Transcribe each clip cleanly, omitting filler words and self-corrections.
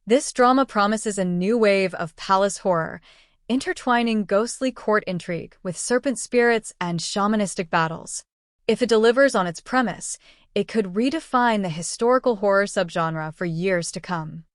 This drama promises a new wave of palace horror, intertwining ghostly court intrigue with serpent spirits and shamanistic battles. If it delivers on its premise, it could redefine the historical horror subgenre for years to come.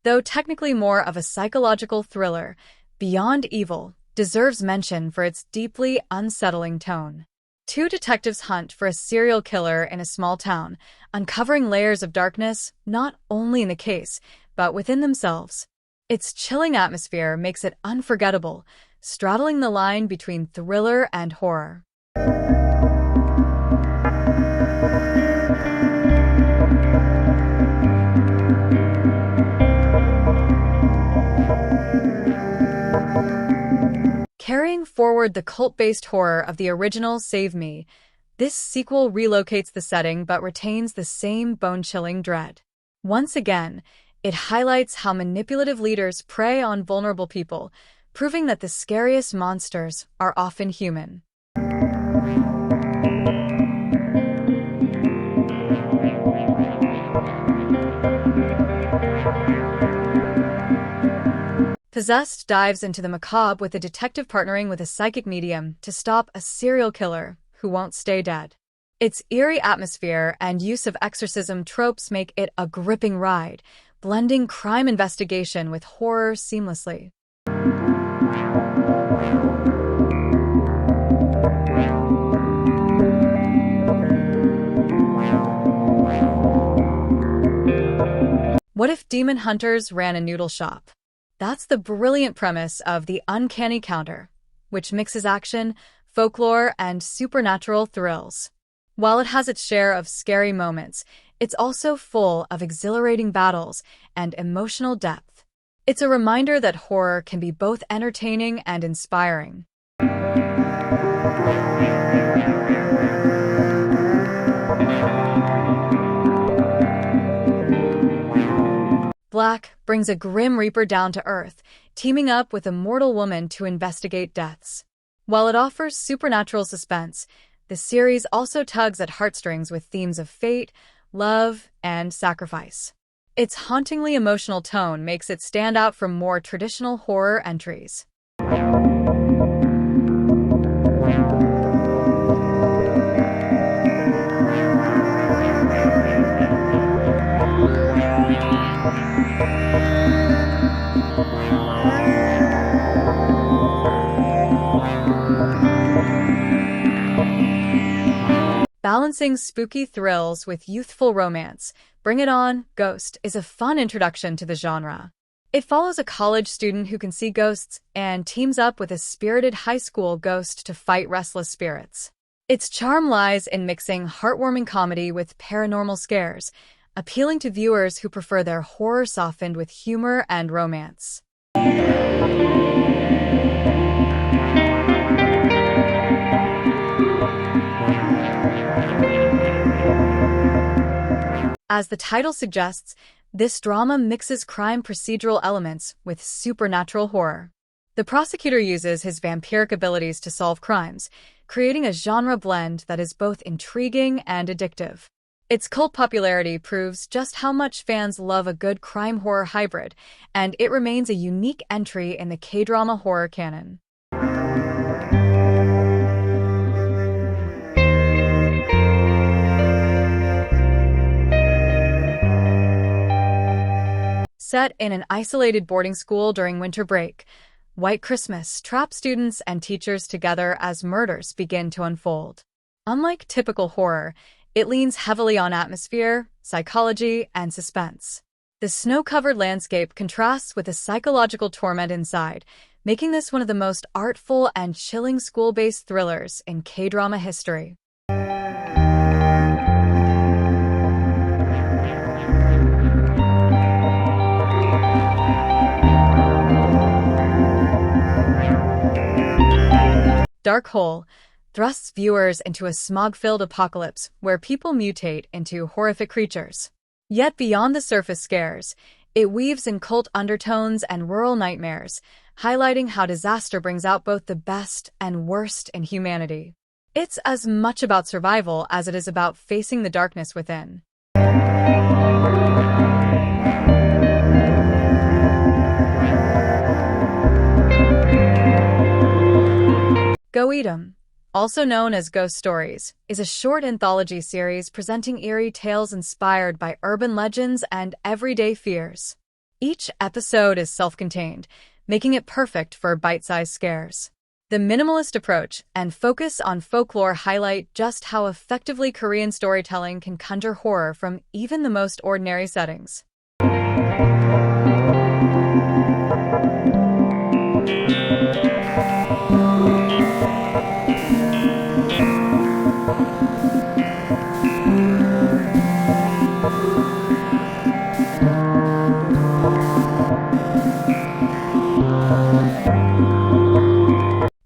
Though technically more of a psychological thriller, Beyond Evil deserves mention for its deeply unsettling tone. Two detectives hunt for a serial killer in a small town, uncovering layers of darkness not only in the case, but within themselves. Its chilling atmosphere makes it unforgettable, straddling the line between thriller and horror. Carrying forward the cult-based horror of the original Save Me, this sequel relocates the setting but retains the same bone-chilling dread. Once again, it highlights how manipulative leaders prey on vulnerable people, proving that the scariest monsters are often human. Possessed dives into the macabre with a detective partnering with a psychic medium to stop a serial killer who won't stay dead. Its eerie atmosphere and use of exorcism tropes make it a gripping ride, blending crime investigation with horror seamlessly. What if demon hunters ran a noodle shop? That's the brilliant premise of The Uncanny Counter, which mixes action, folklore, and supernatural thrills. While it has its share of scary moments, it's also full of exhilarating battles and emotional depth. It's a reminder that horror can be both entertaining and inspiring. Black brings a grim reaper down to earth, teaming up with a mortal woman to investigate deaths. While it offers supernatural suspense, the series also tugs at heartstrings with themes of fate, love, and sacrifice. Its hauntingly emotional tone makes it stand out from more traditional horror entries. Balancing spooky thrills with youthful romance, Bring It On, Ghost is a fun introduction to the genre. It follows a college student who can see ghosts and teams up with a spirited high school ghost to fight restless spirits. Its charm lies in mixing heartwarming comedy with paranormal scares, appealing to viewers who prefer their horror softened with humor and romance. As the title suggests, this drama mixes crime procedural elements with supernatural horror. The prosecutor uses his vampiric abilities to solve crimes, creating a genre blend that is both intriguing and addictive. Its cult popularity proves just how much fans love a good crime-horror hybrid, and it remains a unique entry in the K-drama horror canon. Set in an isolated boarding school during winter break, White Christmas traps students and teachers together as murders begin to unfold. Unlike typical horror, it leans heavily on atmosphere, psychology, and suspense. The snow-covered landscape contrasts with the psychological torment inside, making this one of the most artful and chilling school-based thrillers in K-drama history. Dark Hole thrusts viewers into a smog-filled apocalypse where people mutate into horrific creatures. Yet beyond the surface scares, It weaves in cult undertones and rural nightmares, highlighting how disaster brings out both the best and worst in humanity. It's as much about survival as it is about facing the darkness within. Go Eat 'Em, also known as Ghost Stories, is a short anthology series presenting eerie tales inspired by urban legends and everyday fears. Each episode is self-contained, making it perfect for bite-sized scares. The minimalist approach and focus on folklore highlight just how effectively Korean storytelling can conjure horror from even the most ordinary settings.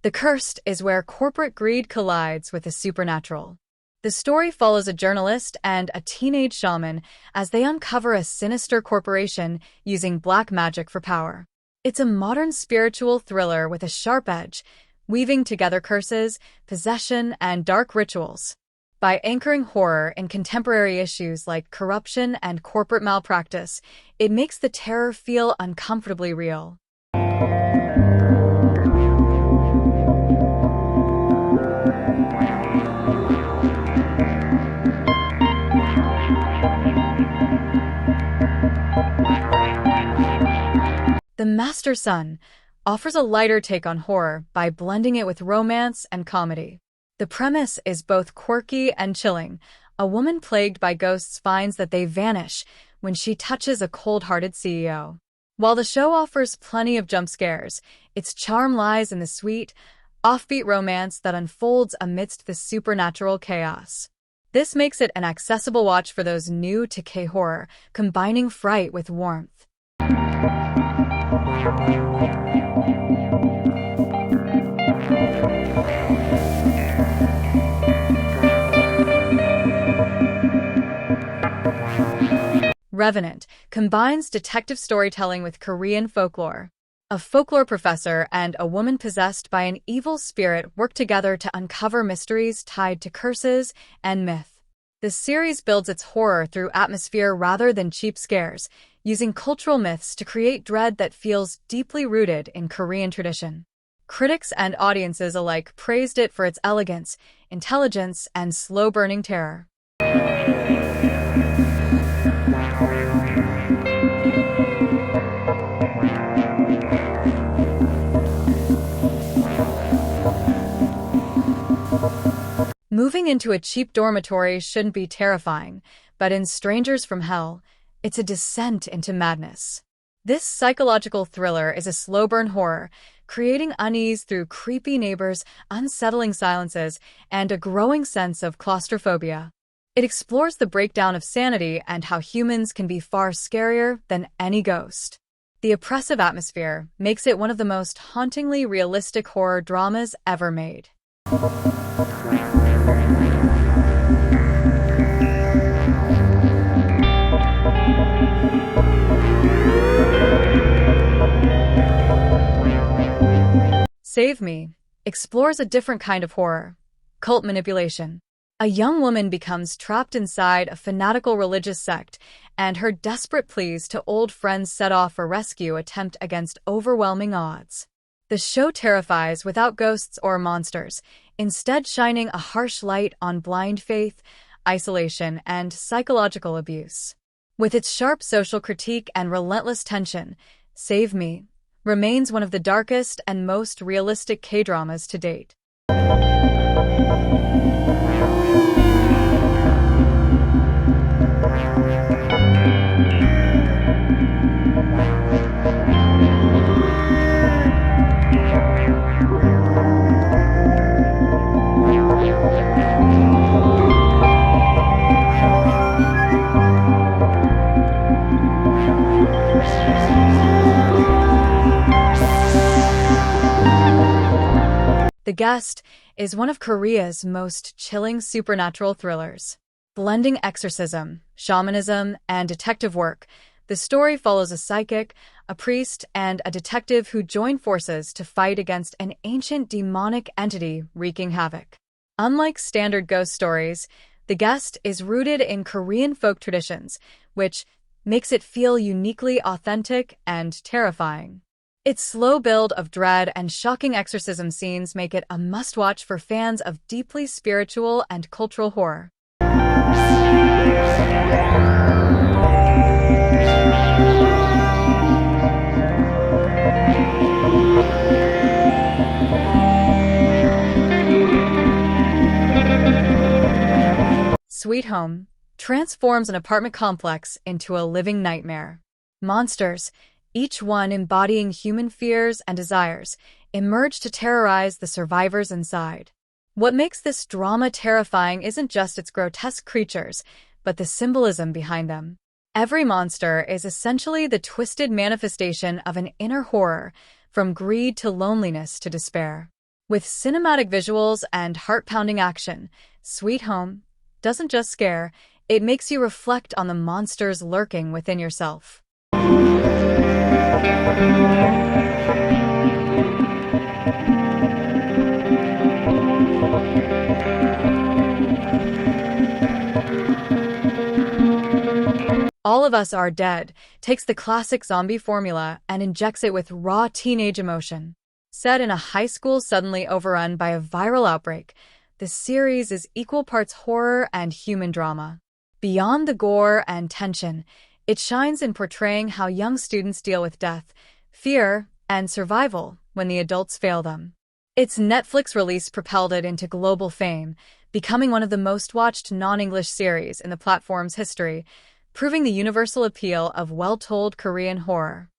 The Cursed is where corporate greed collides with the supernatural. The story follows a journalist and a teenage shaman as they uncover a sinister corporation using black magic for power. It's a modern spiritual thriller with a sharp edge, weaving together curses, possession, and dark rituals. By anchoring horror in contemporary issues like corruption and corporate malpractice, it makes the terror feel uncomfortably real. The Master Son offers a lighter take on horror by blending it with romance and comedy. The premise is both quirky and chilling. A woman plagued by ghosts finds that they vanish when she touches a cold-hearted CEO. While the show offers plenty of jump scares, its charm lies in the sweet, offbeat romance that unfolds amidst the supernatural chaos. This makes it an accessible watch for those new to K-horror, combining fright with warmth. Revenant combines detective storytelling with Korean folklore. A folklore professor and a woman possessed by an evil spirit work together to uncover mysteries tied to curses and myth. The series builds its horror through atmosphere rather than cheap scares, using cultural myths to create dread that feels deeply rooted in Korean tradition. Critics and audiences alike praised it for its elegance, intelligence, and slow-burning terror. Moving into a cheap dormitory shouldn't be terrifying, but in Strangers from Hell, it's a descent into madness. This psychological thriller is a slow-burn horror, creating unease through creepy neighbors, unsettling silences, and a growing sense of claustrophobia. It explores the breakdown of sanity and how humans can be far scarier than any ghost. The oppressive atmosphere makes it one of the most hauntingly realistic horror dramas ever made. Save Me explores a different kind of horror, cult manipulation. A young woman becomes trapped inside a fanatical religious sect, and her desperate pleas to old friends set off a rescue attempt against overwhelming odds. The show terrifies without ghosts or monsters, instead shining a harsh light on blind faith, isolation, and psychological abuse. With its sharp social critique and relentless tension, Save Me remains one of the darkest and most realistic K-dramas to date. The Guest is one of Korea's most chilling supernatural thrillers. Blending exorcism, shamanism, and detective work, The story follows a psychic, a priest, and a detective who join forces to fight against an ancient demonic entity wreaking havoc. Unlike standard ghost stories, The Guest is rooted in Korean folk traditions, which makes it feel uniquely authentic and terrifying. Its slow build of dread and shocking exorcism scenes make it a must-watch for fans of deeply spiritual and cultural horror. Sweet Home transforms an apartment complex into a living nightmare. Monsters, each one embodying human fears and desires, emerge to terrorize the survivors inside. What makes this drama terrifying isn't just its grotesque creatures, but the symbolism behind them. Every monster is essentially the twisted manifestation of an inner horror, from greed to loneliness to despair. With cinematic visuals and heart-pounding action, Sweet Home doesn't just scare, it makes you reflect on the monsters lurking within yourself. All of Us Are Dead takes the classic zombie formula and injects it with raw teenage emotion. Set in a high school suddenly overrun by a viral outbreak, the series is equal parts horror and human drama. Beyond the gore and tension, it shines in portraying how young students deal with death, fear, and survival when the adults fail them. Its Netflix release propelled it into global fame, becoming one of the most watched non-English series in the platform's history, proving the universal appeal of well-told Korean horror.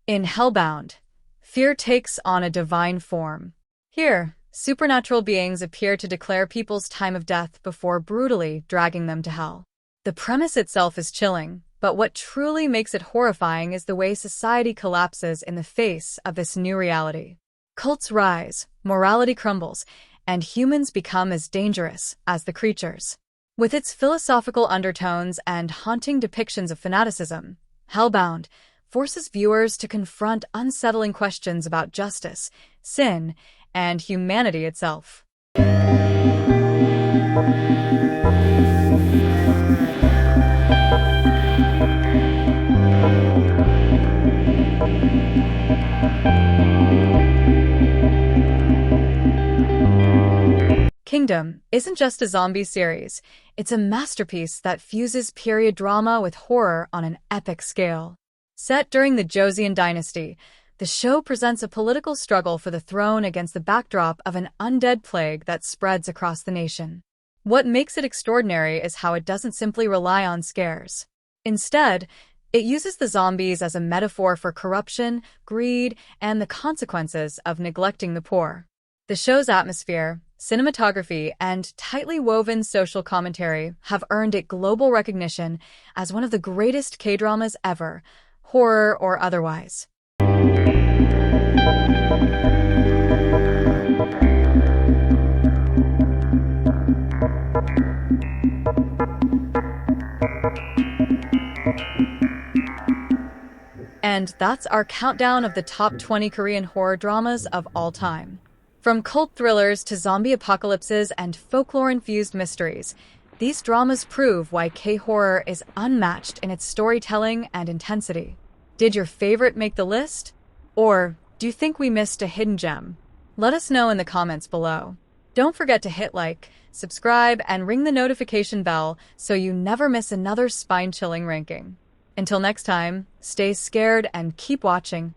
In Hellbound, fear takes on a divine form. Here, supernatural beings appear to declare people's time of death before brutally dragging them to hell. The premise itself is chilling, but what truly makes it horrifying is the way society collapses in the face of this new reality. Cults rise, morality crumbles, and humans become as dangerous as the creatures. With its philosophical undertones and haunting depictions of fanaticism, Hellbound forces viewers to confront unsettling questions about justice, sin, and humanity itself. Kingdom isn't just a zombie series, it's a masterpiece that fuses period drama with horror on an epic scale. Set during the Joseon dynasty, the show presents a political struggle for the throne against the backdrop of an undead plague that spreads across the nation. What makes it extraordinary is how it doesn't simply rely on scares. Instead, it uses the zombies as a metaphor for corruption, greed, and the consequences of neglecting the poor. The show's atmosphere, cinematography, and tightly woven social commentary have earned it global recognition as one of the greatest K-dramas ever, horror or otherwise. And that's our countdown of the top 20 Korean horror dramas of all time. From cult thrillers to zombie apocalypses and folklore-infused mysteries, these dramas prove why K-horror is unmatched in its storytelling and intensity. Did your favorite make the list? Or do you think we missed a hidden gem? Let us know in the comments below. Don't forget to hit like, subscribe, and ring the notification bell so you never miss another spine-chilling ranking. Until next time, stay scared and keep watching.